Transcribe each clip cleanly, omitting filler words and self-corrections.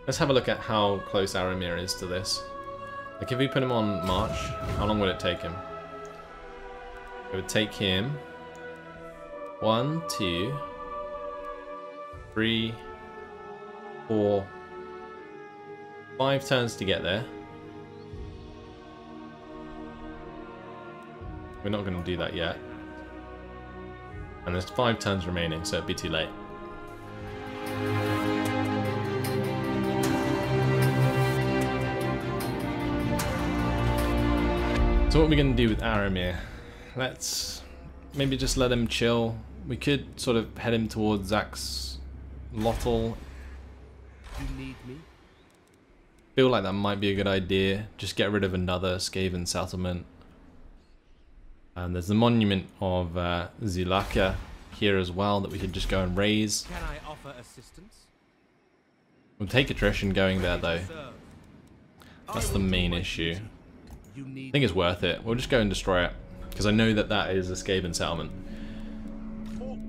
Let's have a look at how close Aramir is to this. Like if we put him on March, how long would it take him? It would take him 1, 2, 3, 4, 5 turns to get there. We're not going to do that yet. And there's 5 turns remaining, so it'd be too late. So what are we going to do with Aramir? Let's maybe just let him chill. We could sort of head him towards Zaxlotl. You need me? Feel like that might be a good idea. Just get rid of another Skaven settlement. And there's the monument of Zilaka here as well that we could just go and raise. Can I offer assistance? We'll take attrition going there though. That's the main issue. I think it's worth it. We'll just go and destroy it because I know that that is a Skaven settlement.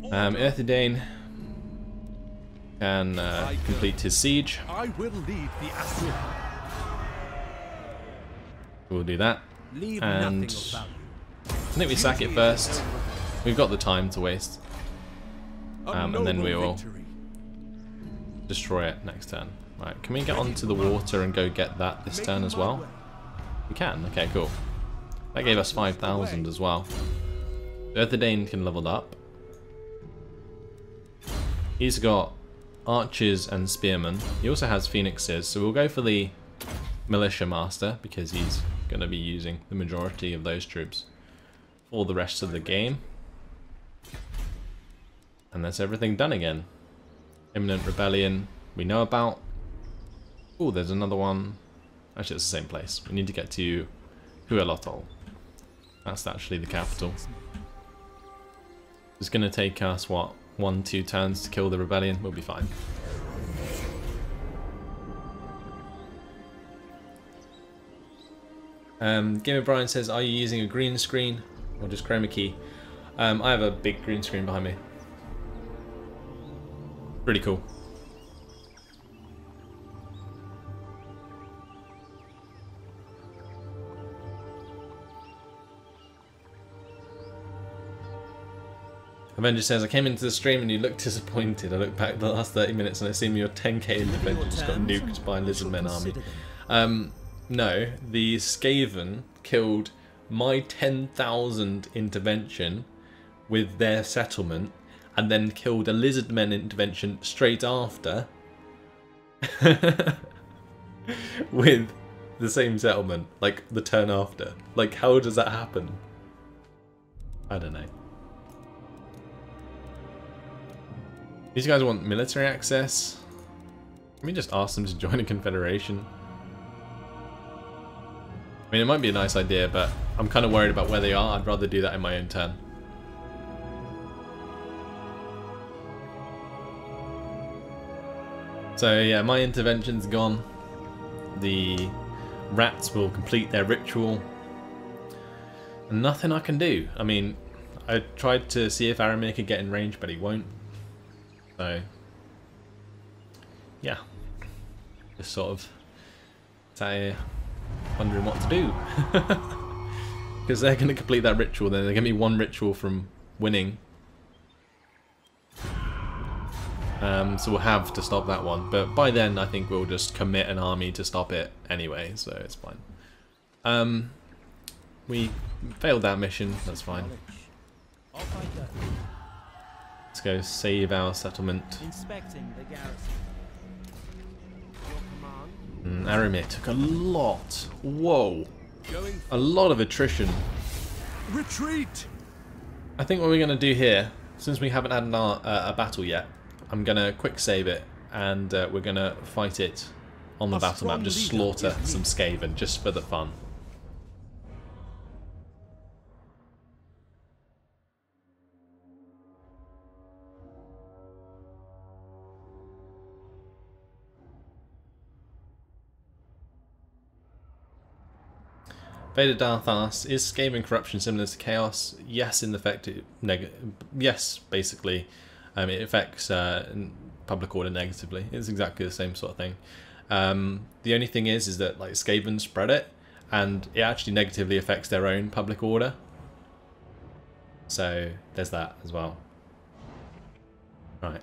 Earthidane can complete his siege. I will lead the assault. We'll do that. And I think we sack it first. We've got the time to waste. And then we will destroy it next turn. Right, can we get onto the water and go get that this turn as well? We can, okay, cool. That gave us 5,000 as well. Earthidane can level up. He's got archers and spearmen. He also has phoenixes, so we'll go for the militia master because he's going to be using the majority of those troops for the rest of the game. And that's everything done again. Imminent rebellion we know about. Oh, there's another one. Actually, it's the same place. We need to get to Huelotol. That's actually the capital. It's going to take us, what, 1-2 turns to kill the rebellion? We'll be fine. Game of Brian says, are you using a green screen or just chroma key? I have a big green screen behind me. Pretty cool. Avenger says, I came into the stream and you looked disappointed. I looked back the last 30 minutes and I seen your 10k intervention just got nuked by a Lizardmen army. No, the Skaven killed my 10,000 intervention with their settlement and then killed a Lizardmen intervention straight after with the same settlement, like the turn after. Like, how does that happen? I don't know. These guys want military access. Let me just ask them to join a confederation. I mean, it might be a nice idea, but I'm kind of worried about where they are. I'd rather do that in my own turn. So yeah, my intervention's gone. The rats will complete their ritual. And nothing I can do. I mean, I tried to see if Aramir could get in range, but he won't. So, yeah, just sort of sat here wondering what to do. Because they're going to complete that ritual, then they're going to be one ritual from winning. So we'll have to stop that one. But by then, I think we'll just commit an army to stop it anyway, so it's fine. We failed that mission, that's fine. Let's go save our settlement. Inspecting the garrison. Your command. Aramir took a lot. Whoa. A lot of attrition. Retreat. I think what we're going to do here, since we haven't had a battle yet, I'm going to quick save it and we're going to fight it on the battle map. Just slaughter some Skaven just for the fun. Vader Darth asks, is Skaven corruption similar to chaos? Yes, in effect, yes, basically. It affects public order negatively. It's exactly the same sort of thing. The only thing is that like Skaven spread it, and it actually negatively affects their own public order. So there's that as well. Right.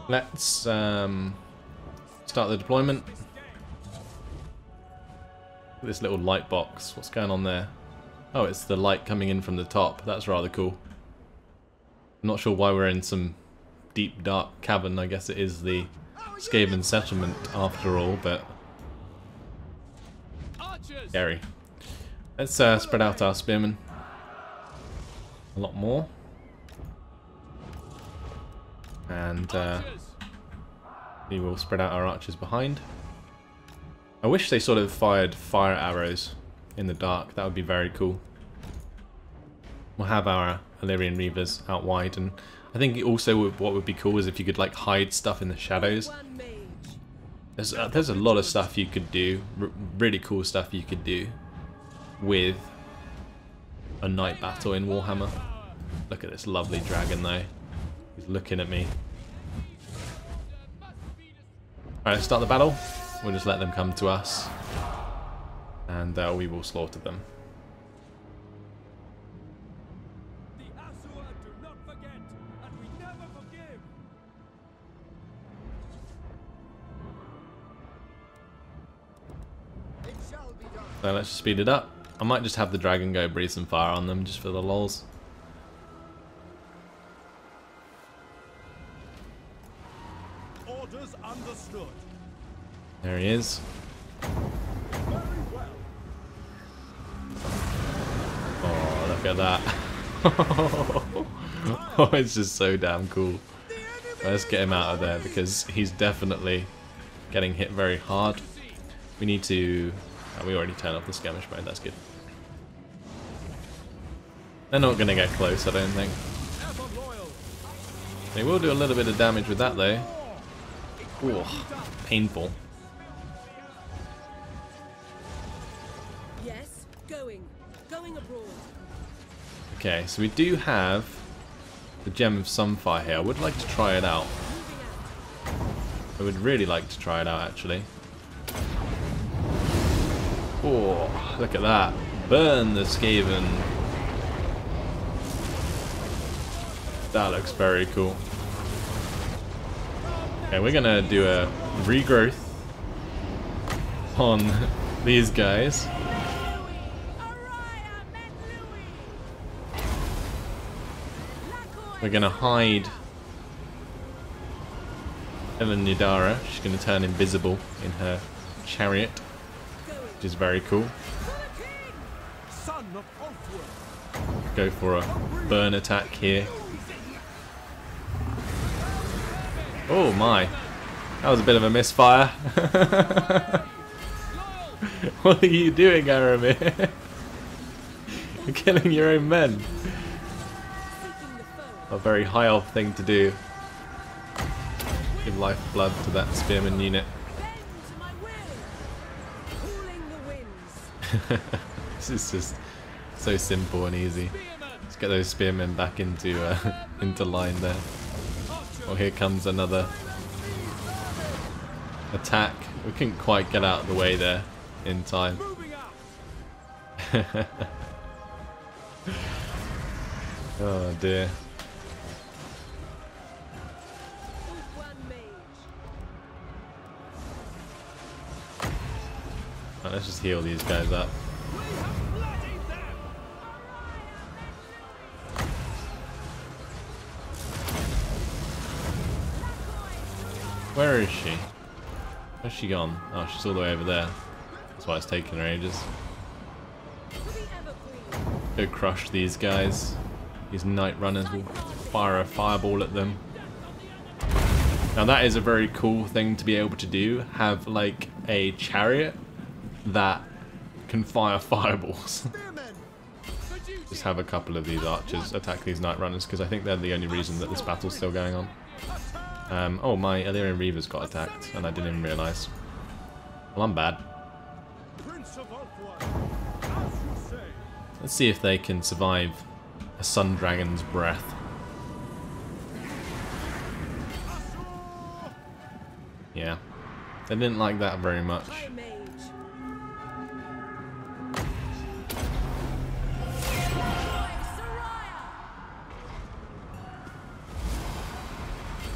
Let's start the deployment. This little light box. What's going on there? Oh, it's the light coming in from the top. That's rather cool. I'm not sure why we're in some deep dark cavern. I guess it is the Skaven settlement after all, but scary. Let's spread out our spearmen a lot more. And we will spread out our archers behind. I wish they sort of fired fire arrows in the dark. That would be very cool. We'll have our Illyrian Reavers out wide, and I think also what would be cool is if you could like hide stuff in the shadows. There's a lot of stuff you could do, really cool stuff you could do with a night battle in Warhammer. Look at this lovely dragon though. He's looking at me. Alright, let's start the battle. We'll just let them come to us, and we will slaughter them. The Asura do not forget, and we never forgive. It shall be done. So let's just speed it up. I might just have the dragon go breathe some fire on them just for the lols. Orders understood. There he is. Very well. Oh, look at that. Oh, it's just so damn cool. Let's get him out of there because he's definitely getting hit very hard. We need to... Oh, we already turned off the skirmish mode, that's good. They're not going to get close, I don't think. They will do a little bit of damage with that though. Ooh, painful. Yes, going abroad. Okay, so we do have the Gem of Sunfire here. I would like to try it out. I would really like to try it out actually. Oh, look at that. Burn the Skaven. That looks very cool. Okay, we're gonna do a regrowth on these guys. We're gonna hide Ellen Nidara. She's gonna turn invisible in her chariot, which is very cool. Son of Ulfwer. Go for a burn attack here. Oh my, that was a bit of a misfire. What are you doing, Aramir? You're killing your own men. A very high elf thing to do. Give lifeblood to that spearman unit. This is just so simple and easy. Let's get those spearmen back into line there. Oh, here comes another attack. We couldn't quite get out of the way there in time. Oh dear. Right, let's just heal these guys up. Where is she? Where's she gone? Oh, she's all the way over there. That's why it's taking her ages. Go crush these guys. These Night Runners will fire a fireball at them. Now that is a very cool thing to be able to do. Have like a chariot that can fire fireballs. Just have a couple of these archers attack these Night Runners because I think they're the only reason that this battle's still going on. Oh, my Illyrian Reavers got attacked, and I didn't even realise. Well, I'm bad. Let's see if they can survive a Sun Dragon's breath. Yeah. They didn't like that very much. High mage.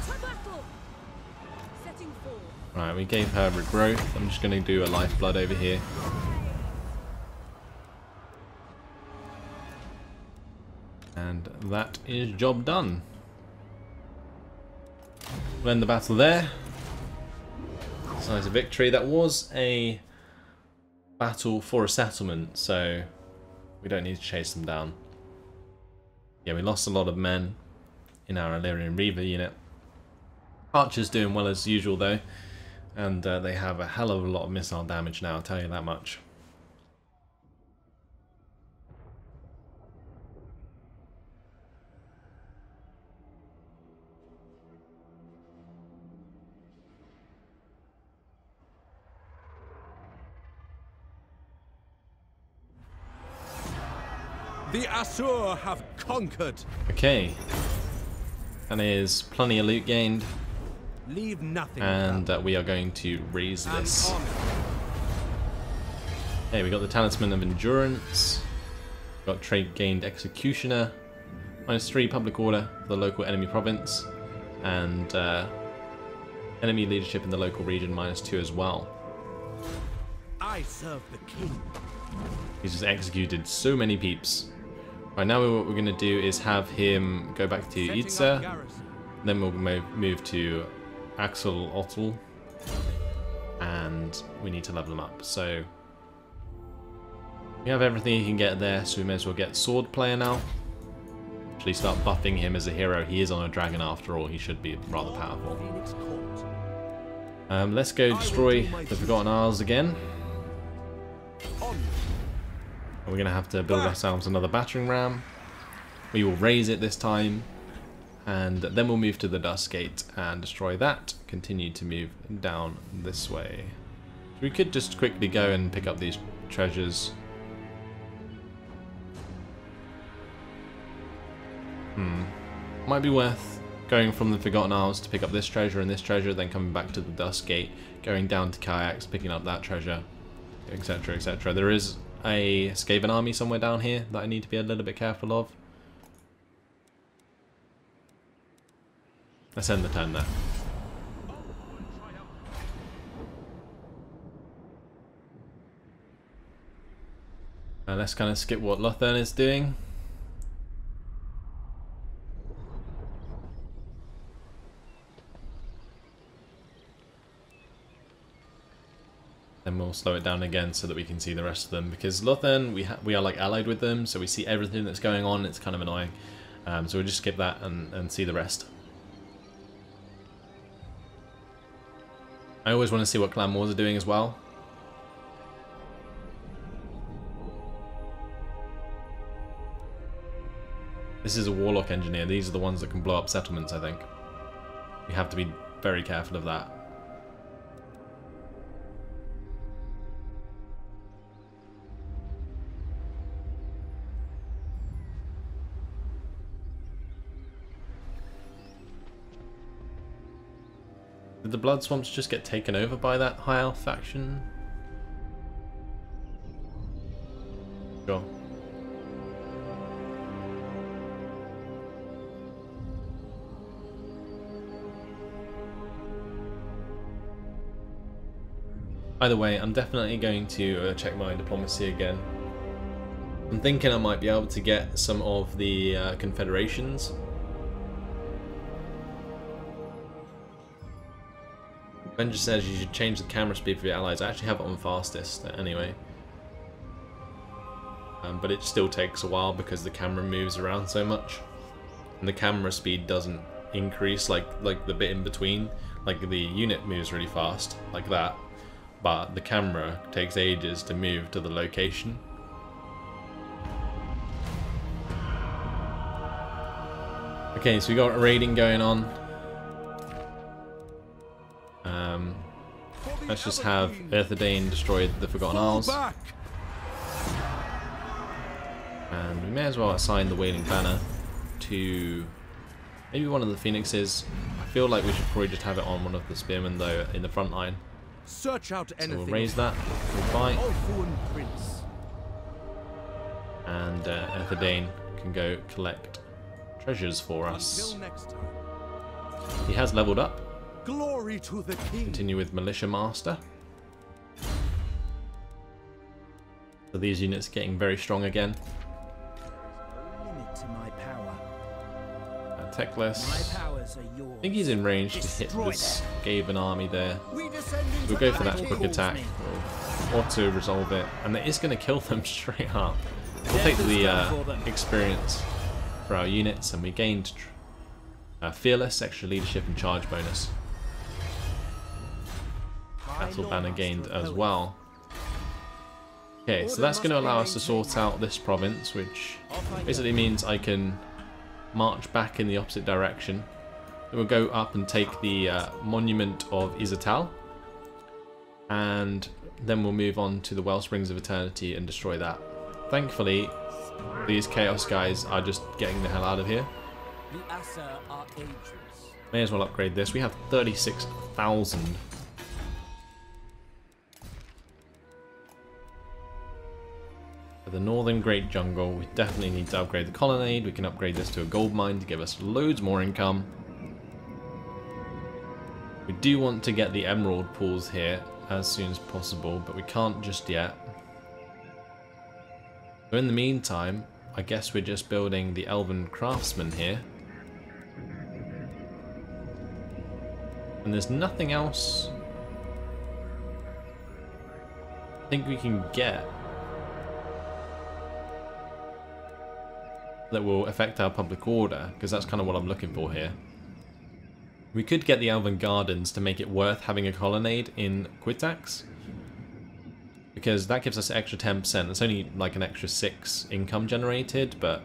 To battle. Setting forth. Right, we gave her regrowth. I'm just going to do a lifeblood over here. And that is job done. We'll end the battle there. Signs of victory. That was a battle for a settlement, so we don't need to chase them down. Yeah, we lost a lot of men in our Illyrian Reaver unit. Archer's doing well as usual though, and they have a hell of a lot of missile damage now, I'll tell you that much. The Asur have conquered. Okay, and there's plenty of loot gained, Leave nothing. and we are going to raise this. Okay, we got the Talisman of Endurance, got Trade Gained Executioner, -3 Public Order for the local enemy province, and enemy leadership in the local region -2 as well. I serve the king. He's just executed so many peeps. Right, now what we're going to do is have him go back to Setting up Itza, garrison. then we'll move to Axel Ottel, and we need to level him up. So we have everything he can get there, so we may as well get Sword Player now. Actually start buffing him as a hero. He is on a dragon after all, he should be rather powerful. Phoenix Court. Let's go destroy the Forgotten Isles again. Onward. We're going to have to build ourselves another battering ram. We will raise it this time, and then we'll move to the Dust Gate and destroy that. Continue to move down this way. We could just quickly go and pick up these treasures. Might be worth going from the Forgotten Isles to pick up this treasure and this treasure, then coming back to the Dust Gate, going down to Kayaks, picking up that treasure, etc, etc. There is a Skaven army somewhere down here that I need to be a little bit careful of. Let's end the turn there. Let's kind of skip what Lothern is doing. Then we'll slow it down again so that we can see the rest of them, because Lothern, we are like allied with them, so we see everything that's going on. It's kind of annoying, so we'll just skip that and see the rest. I always want to see what Clan Wars are doing as well. This is a Warlock Engineer. These are the ones that can blow up settlements, I think. You have to be very careful of that. Did the Blood Swamps just get taken over by that High Elf faction? Sure. Either way, I'm definitely going to check my diplomacy again. I'm thinking I might be able to get some of the confederations. Avenger says you should change the camera speed for your allies. I actually have it on fastest anyway. But it still takes a while because the camera moves around so much. And the camera speed doesn't increase like the bit in between. Like the unit moves really fast, like that. But the camera takes ages to move to the location. Okay, so we got a raiding going on. Let's just have Earthadane destroy the Forgotten Isles. And we may as well assign the Wailing Banner to maybe one of the Phoenixes. feel like we should probably just have it on one of the spearmen though in the front line. Search out So anything. we'll raise that. We'll fight. Ulfuan Prince. And Etherdane can go collect treasures for us. Until next time. He has leveled up. Glory to the king. Continue with Militia Master. So these units are getting very strong again. Limit to my power. Teclis. My powers are yours. I think he's in range to hit Destroy this Gaven army there. We descend into We'll go for that battle. quick Calls attack. me. We'll auto resolve it. And it is going to kill them straight up. We'll take the experience for our units, and we gained Fearless, extra leadership and charge bonus. Battle Banner gained as well. Okay, so that's going to allow us to sort out this province, which basically means I can march back in the opposite direction. Then we'll go up and take the Monument of Izatal, and then we'll move on to the Wellsprings of Eternity and destroy that. Thankfully, these Chaos guys are just getting the hell out of here. The Asa are ageless. May as well upgrade this. We have 36,000. For the Northern Great Jungle, we definitely need to upgrade the Colonnade. We can upgrade this to a gold mine to give us loads more income. We do want to get the Emerald pools here as soon as possible, but we can't just yet. So in the meantime, I guess we're just building the Elven Craftsman here. And there's nothing else I think we can get that will affect our public order, because that's kind of what I'm looking for here. We could get the Elven Gardens to make it worth having a colonnade in Quitax, because that gives us extra 10%. It's only like an extra 6 income generated, but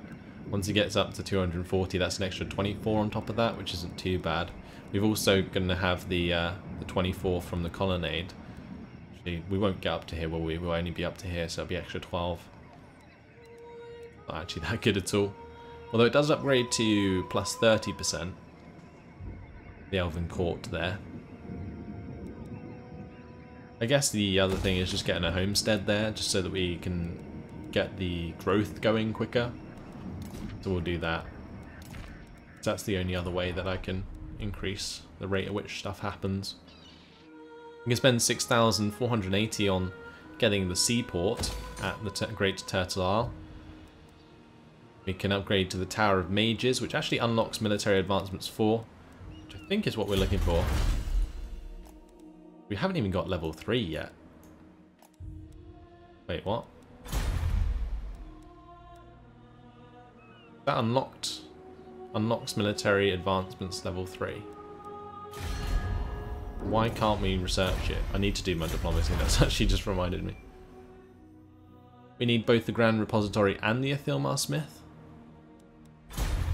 once it gets up to 240, that's an extra 24 on top of that, which isn't too bad. We've also going to have the 24 from the colonnade. Actually, we won't get up to here, will we? We'll only be up to here, so it'll be extra 12. Not actually that good at all. Although it does upgrade to plus 30%. The Elven Court there. I guess the other thing is just getting a homestead there, just so that we can get the growth going quicker. So we'll do that. So that's the only other way that I can increase the rate at which stuff happens. We can spend 6,480 on getting the seaport at the Great Turtle Isle. We can upgrade to the Tower of Mages, which actually unlocks military advancements 4, which I think is what we're looking for. We haven't even got level 3 yet. Wait, what? That unlocks military advancements level 3. Why can't we research it? I need to do my diplomacy, that's actually just reminded me. We need both the Grand Repository and the Athilmar Smith.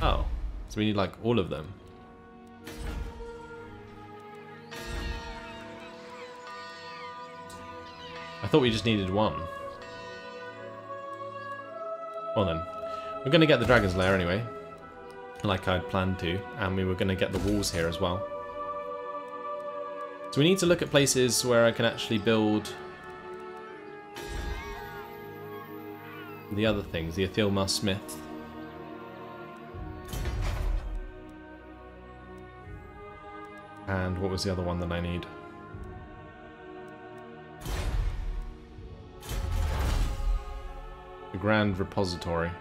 Oh, so we need like all of them. I thought we just needed one. Well then, we're going to get the Dragon's Lair anyway, like I'd planned to, and we were going to get the walls here as well. So we need to look at places where I can actually build the other things, the Athilmar Smith. And what was the other one that I need? The Grand Repository.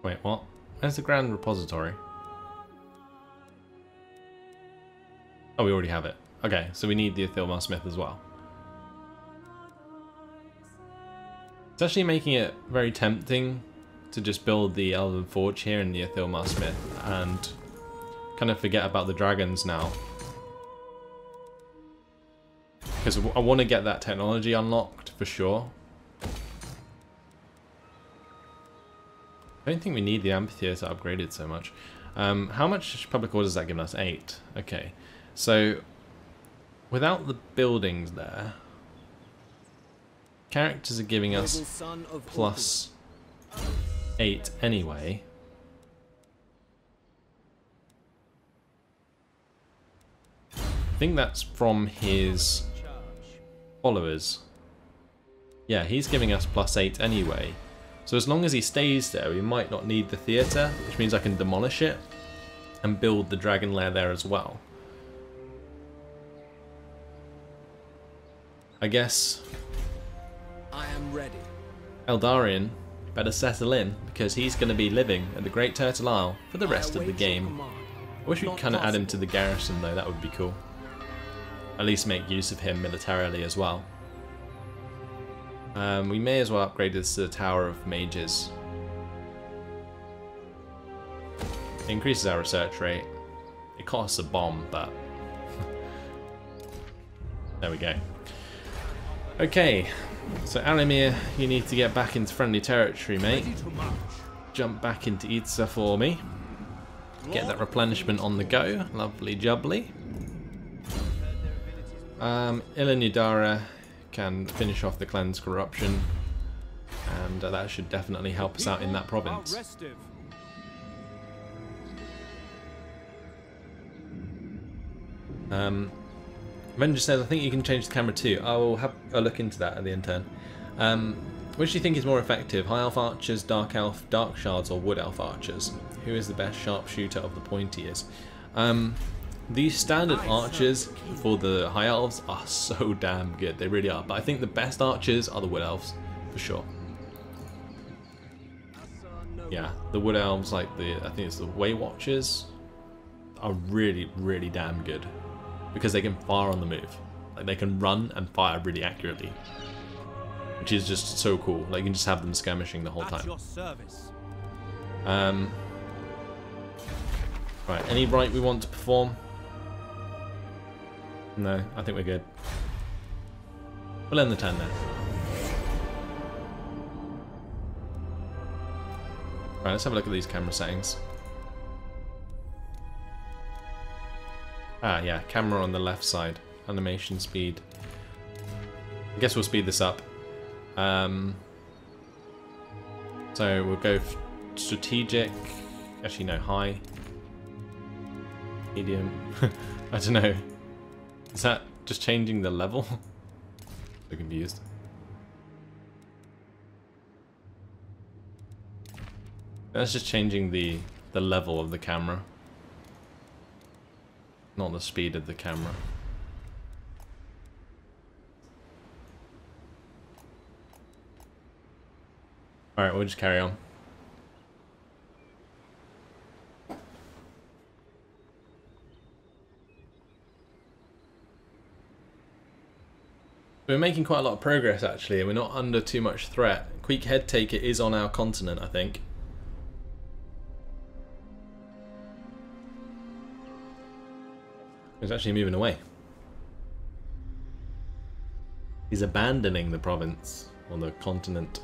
Wait, what? Where's the Grand Repository? Oh, we already have it. Okay, so we need the Athilmar Smith as well. It's actually making it very tempting to just build the Elven Forge here in the Athilmar Smith and kind of forget about the dragons now. Because I want to get that technology unlocked for sure. I don't think we need the amphitheater upgraded so much. How much public order is that giving us? 8. Okay, so without the buildings there, characters are giving us Noble son of plus 8 anyway. I think that's from his followers. Yeah, he's giving us plus 8 anyway. So as long as he stays there, we might not need the theatre, which means I can demolish it and build the dragon lair there as well. I guess I am ready. Eldarion better settle in, because he's going to be living at the Great Turtle Isle for the rest of the game. I wish we'd kind of add him to the garrison though, that would be cool. At least make use of him militarily as well. We may as well upgrade this to the Tower of Mages. It increases our research rate. It costs a bomb, but there we go. Okay, so Alimir, you need to get back into friendly territory, mate. Jump back into Itza for me. Get that replenishment on the go. Lovely jubbly. Ilanudara can finish off the clan's corruption, and that should definitely help us out in that province. Avenger says, I think you can change the camera too. I will have a look into that at the end turn. Which do you think is more effective? High Elf archers, Dark Elf, Dark Shards, or Wood Elf archers? Who is the best sharpshooter of the pointiers? These standard archers for the High Elves are so damn good. They really are. But I think the best archers are the Wood Elves, for sure. Yeah, the Wood Elves, like I think it's the Way Watchers, are really, really damn good. Because they can fire on the move. Like, they can run and fire really accurately. Which is just so cool. Like, you can just have them skirmishing the whole time. Right, any rite we want to perform? No, I think we're good. We'll end the turn there. Right, let's have a look at these camera settings. Ah, yeah, camera on the left side. Animation speed. I guess we'll speed this up. So we'll go strategic. Actually, no, high. Medium. I don't know. Is that just changing the level? So confused. That's just changing the level of the camera. Not the speed of the camera. Alright, we'll just carry on. We're making quite a lot of progress actually, and we're not under too much threat. Queek Head Taker is on our continent, I think. He's actually moving away. He's abandoning the province, or the continent.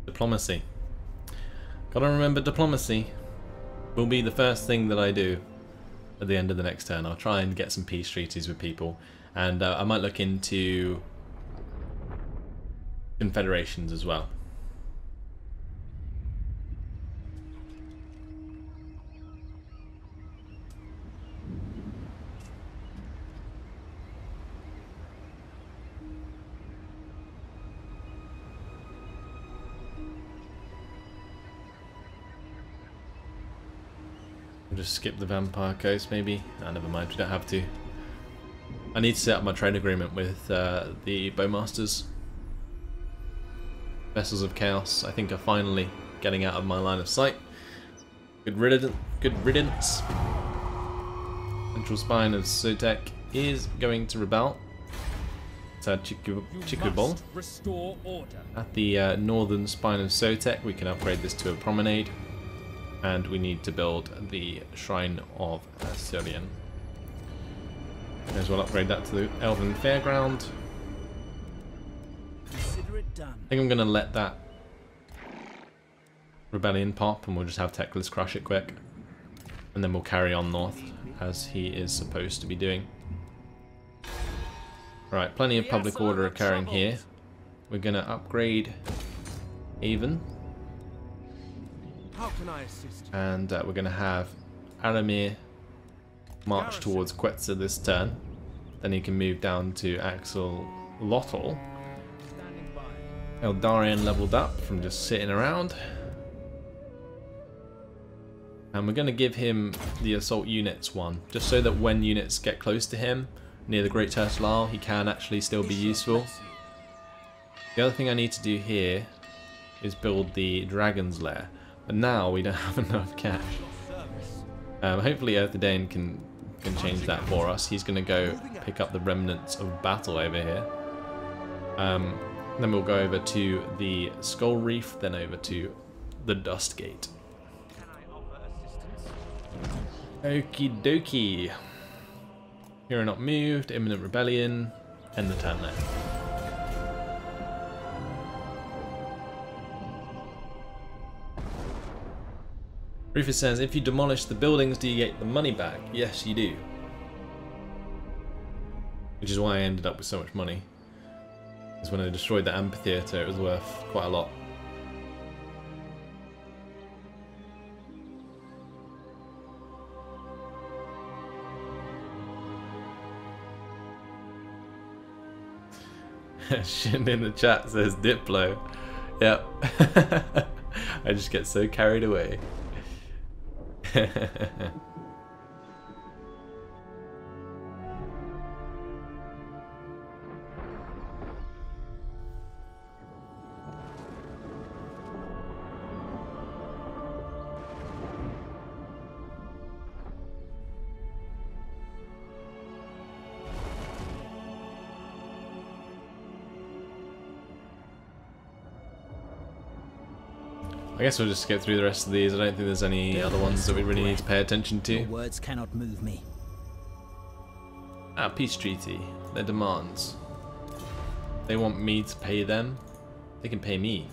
Diplomacy. Gotta remember, diplomacy will be the first thing that I do at the end of the next turn. I'll try and get some peace treaties with people, and I might look into confederations as well. I'll just skip the Vampire Coast maybe. Ah, never mind, we don't have to. I need to set up my trade agreement with the Bowmasters. Vessels of Chaos, I think, are finally getting out of my line of sight. Good riddance. Central Spine of Sotek is going to rebel. It's Chikubol. At the northern spine of Sotek, we can upgrade this to a promenade. And we need to build the Shrine of Assyrian. May as well upgrade that to the Elven Fairground. Consider it done. I think I'm going to let that rebellion pop and we'll just have Teclis crush it quick. And then we'll carry on north as he is supposed to be doing. Right, plenty of public order occurring here. We're going to upgrade Avon. How can I assist? And we're going to have Aramir march towards Quetzal this turn. Then he can move down to Axolotl. Standing by. Eldarion leveled up from just sitting around. And we're going to give him the assault units one, just so that when units get close to him, near the Great Turtle Isle, he can actually still be useful. The other thing I need to do here is build the Dragon's Lair, but now we don't have enough cash. Hopefully Earthadane can change that for us. He's going to go pick up the remnants of battle over here. Then we'll go over to the Skull Reef, then over to the Dust Gate. Okie dokie. Hero not moved, imminent rebellion, end the turn there. Rufus says, if you demolish the buildings, do you get the money back? Yes, you do. Which is why I ended up with so much money. Because when I destroyed the amphitheatre, it was worth quite a lot. Shit in the chat says Diplo. Yep. I just get so carried away. I guess we'll just get through the rest of these. I don't think there's any other ones that we really need to pay attention to. Your words cannot move me. Ah, peace treaty. Their demands. They want me to pay them. They can pay me.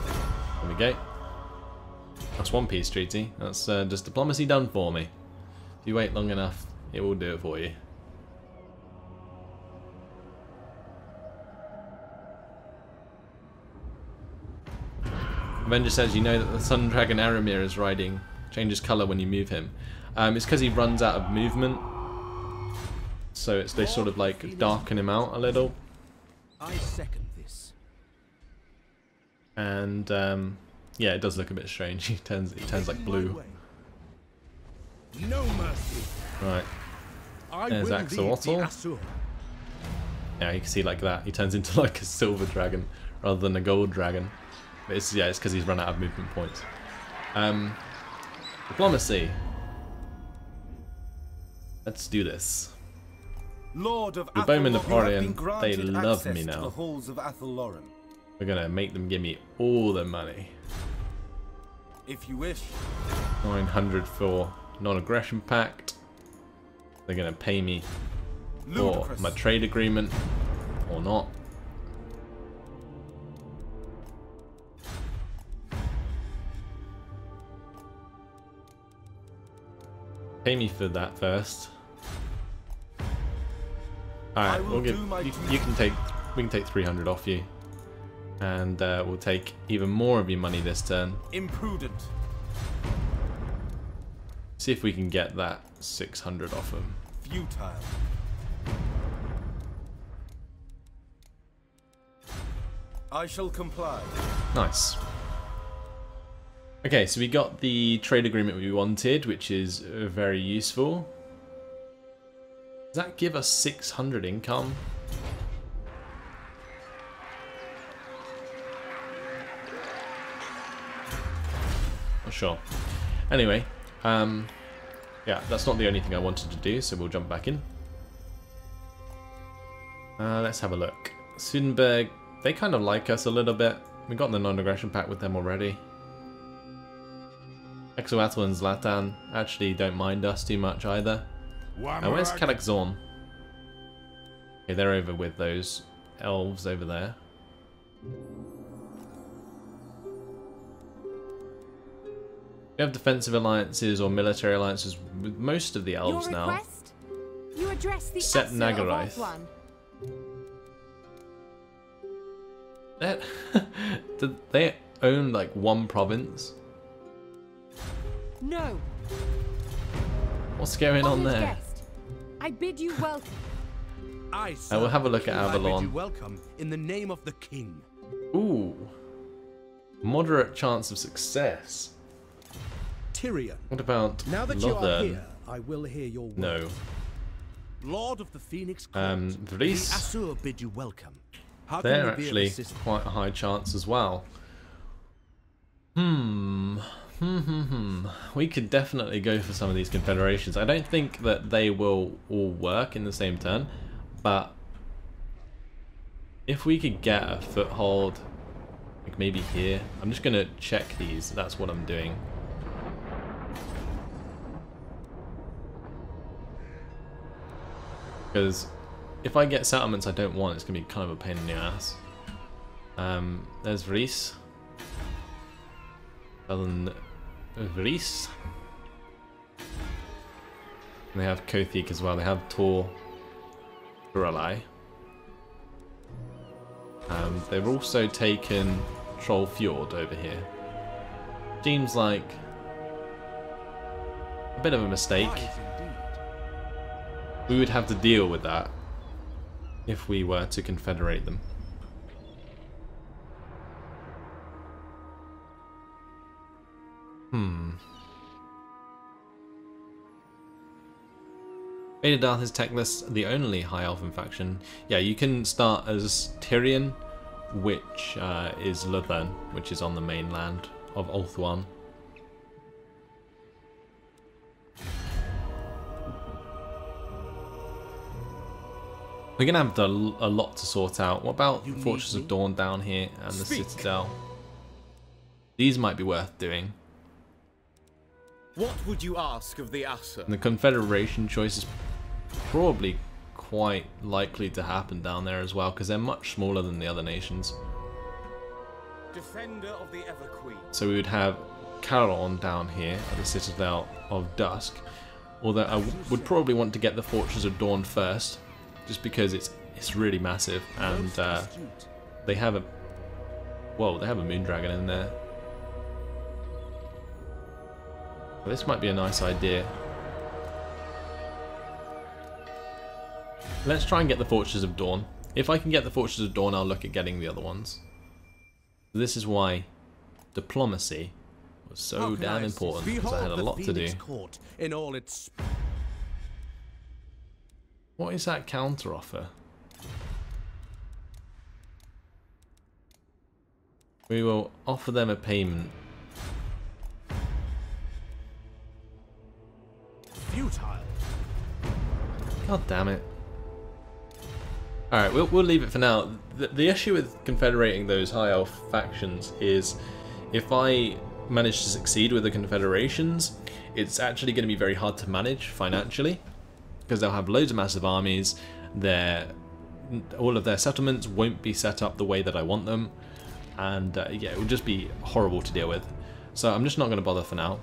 There we go. That's one peace treaty. That's just diplomacy done for me. If you wait long enough, it will do it for you. Avenger says, you know that the Sun Dragon Aramir is riding, changes colour when you move him. It's because he runs out of movement, so they sort of like darken him out a little. I second this. And yeah, it does look a bit strange. He turns like blue. No mercy. Right. There's Axolotl. Yeah, you can see like that. He turns into like a silver dragon rather than a gold dragon. But it's because he's run out of movement points. Diplomacy. Let's do this. Lord of The Bowmen of Athelor, you have been Orion, they granted love access me to now. the halls of Atheloran. We're gonna make them give me all the money. If you wish. 900 for non-aggression pact. They're gonna pay me for Ludicrous. my trade agreement or not. Pay me for that first. Alright, we'll give you can take we can take 300 off you. And we'll take even more of your money this turn. Imprudent. See if we can get that 600 off him. Futile. I shall comply. Nice. Okay, so we got the trade agreement we wanted, which is very useful. Does that give us 600 income? Not sure. Anyway, yeah, that's not the only thing I wanted to do, so we'll jump back in. Let's have a look. Swedenborg, they kind of like us a little bit. We got the non-aggression pact with them already. Exoatl and Zlatan actually don't mind us too much either. Where's Kazakhstan? Okay, they're over with those Elves over there. We have defensive alliances or military alliances with most of the elves Your now. request? You address the Except Asu of Nagarath. Ulthuan. Do they own like one province? No. What's going on Honored there? guest, I bid you welcome. I We'll have a look at I bid you Avalon. welcome in the name of the king. Ooh. Moderate chance of success. Tyrion. What about Now that you are Lothern? here, I will hear your word. No. Lord of the Phoenix Court, the Vris? Asur bid you welcome. How can They're we be of actually assistance? quite a high chance as well. We could definitely go for some of these confederations. I don't think that they will all work in the same turn, but if we could get a foothold, like maybe here. I'm just gonna check these. That's what I'm doing. Because if I get settlements I don't want, it's going to be kind of a pain in the ass. There's Vris. Southern Vris. And they have Kothik as well. They have Tor Turalai. They've also taken Troll Fjord over here. Seems like a bit of a mistake. Wise indeed. We would have to deal with that if we were to confederate them. Darth is Teclis, the only High Elven faction. Yeah, you can start as Tyrion, which is Lothern, which is on the mainland of Ulthuan. We're gonna have a lot to sort out. What about the Fortress of Dawn down here and the Citadel? These might be worth doing. What would you ask of the Asur? And the Confederation choice is probably quite likely to happen down there as well, because they're much smaller than the other nations. Defender of the Everqueen. So we would have Caron down here at the Citadel of Dusk. Although I would probably want to get the Fortress of Dawn first, just because it's really massive, and they have a Moondragon in there. So this might be a nice idea. Let's try and get the Fortress of Dawn. If I can get the Fortress of Dawn, I'll look at getting the other ones. This is why diplomacy was so damn important, because I had a lot to do. Court in all its... What is that counter offer? We will offer them a payment. futile. God damn it. Alright, we'll leave it for now. The issue with confederating those High Elf factions is if I manage to succeed with the confederations, it's actually going to be very hard to manage financially, because they'll have loads of massive armies. All of their settlements won't be set up the way that I want them, and yeah, it will just be horrible to deal with. So I'm just not going to bother for now.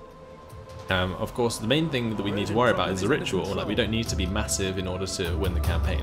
Of course, the main thing that we need to worry about is the ritual. Like, we don't need to be massive in order to win the campaign.